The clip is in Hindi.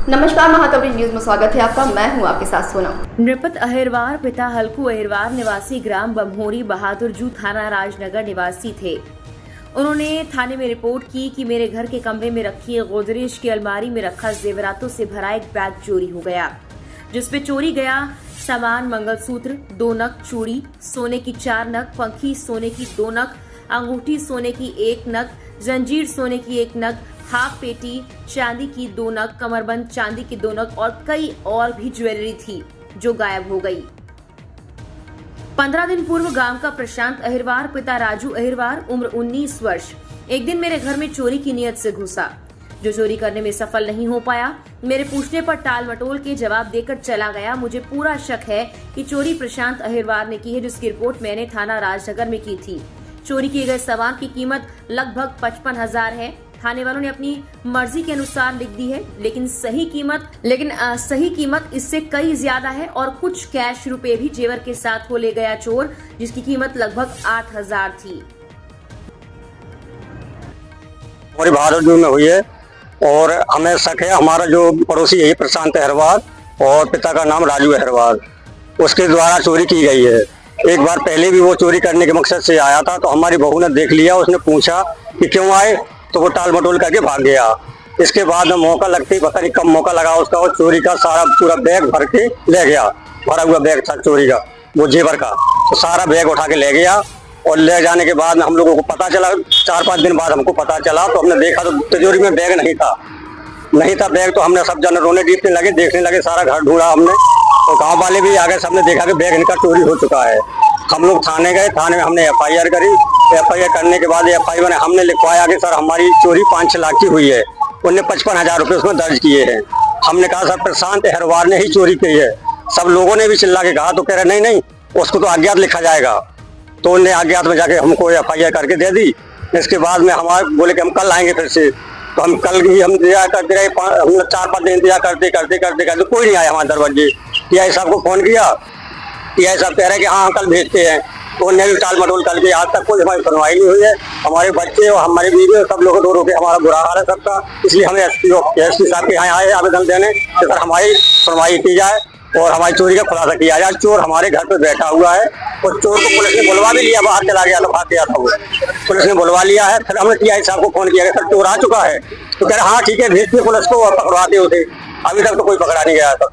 नमस्कार, महाकवरी न्यूज में स्वागत है आपका। मैं हूं आपके साथ सोनम। नृपत अहिरवार पिता हल्कू अहिरवार निवासी ग्राम बम्होरी बहादुरजू थाना राजनगर निवासी थे। उन्होंने थाने में रिपोर्ट की कि मेरे घर के कमरे में रखी गोदरेज की अलमारी में रखा जेवरातों से भरा एक बैग चोरी हो गया, जिसपे चोरी गया सामान मंगलसूत्र, 2 नग चूड़ी, सोने की 4 नग, पंखी सोने की 2 नग, अंगूठी सोने की 1 नग, जंजीर सोने की 1 नग, हाफ पेटी चांदी की 2 नग, कमरबंद चांदी की 2 नग और कई और भी ज्वेलरी थी जो गायब हो गई। 15 दिन पूर्व गांव का प्रशांत अहिरवार पिता राजू अहिरवार उम्र 19 वर्ष एक दिन मेरे घर में चोरी की नियत से घुसा, जो चोरी करने में सफल नहीं हो पाया। मेरे पूछने पर टाल मटोल के जवाब देकर चला गया। मुझे पूरा शक है कि चोरी प्रशांत अहिरवार ने की है, जिसकी रिपोर्ट मैंने थाना राजनगर में की थी। चोरी किए गए सामान की कीमत लगभग 55,000 है। थाने वालों ने अपनी मर्जी के अनुसार लिख दी है, लेकिन सही कीमत इससे कई ज्यादा है और कुछ कैश रुपए भी जेवर के साथ वो ले गया चोर, जिसकी कीमत लगभग 8,000 थी। हमारी बहादुरजू में हुई है और हमें शक है, हमारा जो पड़ोसी है प्रशांत अहिरवार और पिता का नाम राजू अहिरवार, उसके द्वारा चोरी की गई है। एक बार पहले भी वो चोरी करने के मकसद से आया था, तो हमारी बहू ने देख लिया। उसने पूछा कि क्यों आए, तो वो टाल मटोल करके भाग गया। इसके बाद में मौका लगते ही पता नहीं कब मौका लगा उसका, वो चोरी का सारा पूरा बैग भर के ले गया। भरा हुआ बैग था चोरी का, वो जेवर का, तो सारा बैग उठा के ले गया। और ले जाने के बाद हम लोगों को पता चला, 4-5 दिन बाद हमको पता चला, तो हमने देखा तो तिजोरी में बैग नहीं था बैग। तो हमने सब जन रोने पीटने लगे, देखने लगे, सारा घर ढूंढा हमने। तो गांव वाले भी आ गए, सबने देखा कि बैग इनका चोरी हो चुका है। हम लोग थाने गए, थाने में हमने FIR करी। FIR करने के बाद FIR में हमने लिखवाया कि सर हमारी चोरी 5-6 लाख की हुई है। उनने 55,000 रुपये उसमें दर्ज किए हैं। हमने कहा सर प्रशांत अहिरवार ने ही चोरी की है। सब लोगों ने भी चिल्ला के कहा, तो कह रहे नहीं उसको तो अज्ञात लिखा जाएगा। तो उनने अज्ञात में जाके हमको FIR करके दे दी। इसके बाद में हमारे बोले कि हम कल आएंगे फिर से। तो हम कल भी हम इंतजार करते रहे, हमने 4-5 दिन इंतजार करते कोई नहीं आया हमारे दरवाजे। TI साहब को फोन किया, TI साहब कह रहे हैं कि हाँ कल भेजते हैं। तो उन्हें भी टाल मटोल करके आज तक कोई हमारी सुनवाई नहीं हुई है। हमारे बच्चे और हमारे बीवी सब लोग रो के हमारा बुरा हाल है सबका। इसलिए हमें SP साहब के यहाँ आए आवेदन देने कि सर हमारी सुनवाई की जाए और हमारी चोरी का खुलासा किया जाए। चोर हमारे घर पे बैठा हुआ है और चोर को पुलिस ने बुलवा भी लिया, बाहर चला गया था, भाग गया था वो, पुलिस ने बुलवा लिया है। फिर हमने TI साहब को फोन किया कि सर चोर आ चुका है। तो कह रहे हाँ ठीक है, भेजते पुलिस को और पकड़वाते उसे। अभी तक तो कोई पकड़ा नहीं गया था।